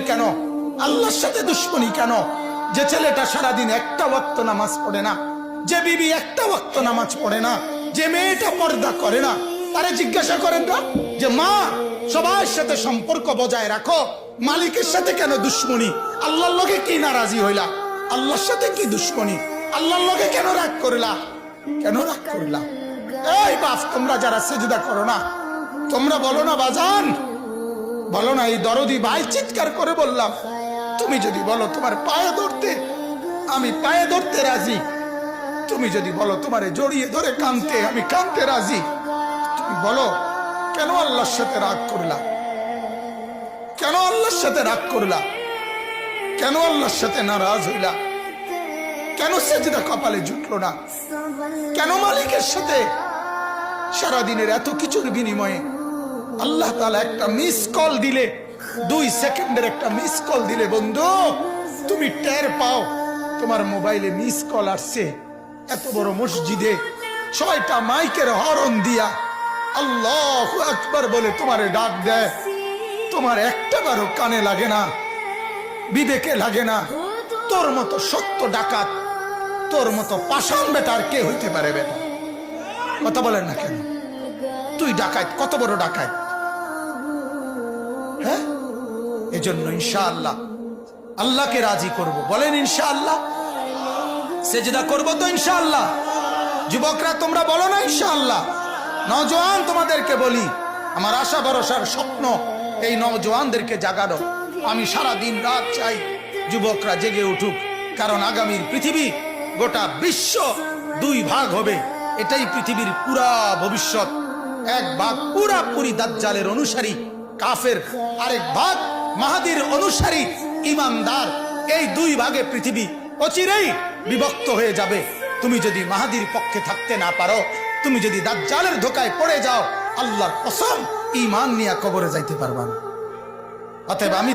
কেন? আল্লাহর সাথে দুশ্মনী কেন? যে ছেলেটা সারাদিন একটা ওয়াক্ত নামাজ পড়ে না, যে বিবি একটা ওয়াক্ত নামাজ পড়ে না, যে মেয়েটা পর্দা করে না, তারে জিজ্ঞাসা করেন না যে মা সবার সাথে সম্পর্ক বজায় রাখো, মালিকের সাথে কেন দুশ্মনী? আল্লাহর লগে কি নারাজি হইলা? আল্লাহর সাথে কি দুশ্মনী? আল্লাহর লগে কেন রাগ করলা? কেন রাগ করলা? এই বাপ, তোমরা যারা সিজদা করো না, তোমরা বলো না বাজান, বলো না। এই দরদি ভাই চিৎকার করে বললাম, তুমি যদি বলো তোমার পায়ে ধরতে, আমি পায়ে ধরতে রাজি। তুমি যদি বলো তোমারে জড়িয়ে ধরে কাঁদতে, আমি কাঁদতে রাজি। তুমি বলো কেন আল্লাহর সাথে রাগ করলা? কেন আল্লাহর সাথে রাগ করলা? কেন আল্লাহর সাথে নারাজ হইলা? কেন সেজদা কপালে জুটলো না? কেন মালিকের সাথে সারাদিনের এত কিছুর বিনিময়ে আল্লাহ তাআলা একটা মিস কল দিলে, 2 সেকেন্ডের একটা মিস কল দিলে বন্ধু, তুমি টের পাও তোমার মোবাইলে মিস কল আসছে। এত বড় মসজিদে 6টা মাইকের হরন দিয়া আল্লাহু আকবার বলে তোমারে ডাক দেয়, তোমার একটাবারও কানে লাগে না, বিবেকে লাগে না। তোর মতো সত্য ডাকাত, তোর মতো পাষাণ বেটার কে হইতে পারে? বেটা কথা বলেন না কেন? তুই ডাকাত, কত বড় ডাকাত? হ্যাঁ, এজন্য ইনশাআল্লাহ আল্লাহকে রাজি করব। বলেন ইনশাআল্লাহ। সেজদা করব তো ইনশাআল্লাহ। যুবকরা তোমরা বলো না ইনশাআল্লাহ। নওজোয়ান তোমাদেরকে বলি, আমার আশা ভরসার স্বপ্ন এই নওজোয়ানদেরকে জাগানো। আমি সারা দিন রাত চাই যুবকরা জেগে উঠুক, কারণ আগামীর পৃথিবী, গোটা বিশ্ব 2 ভাগ হবে। এটাই পৃথিবীর পুরা ভবিষ্যৎ। এক ভাগ পুরাপুরি দাজ্জালের অনুসারী কাফের, আরেক ভাগ মাহাদির অনুসারী ইমানদার। এই 2 ভাগে পৃথিবী অচিরেই বিভক্ত হয়ে যাবে। তুমি যদি মাহাদির পক্ষে থাকতে না পারো, তুমি যদি দাজ্জালের ধোকায় পড়ে যাও, আল্লাহর কসম ঈমান নিয়ে কবরে যাইতে পারবা না। অতএব আমি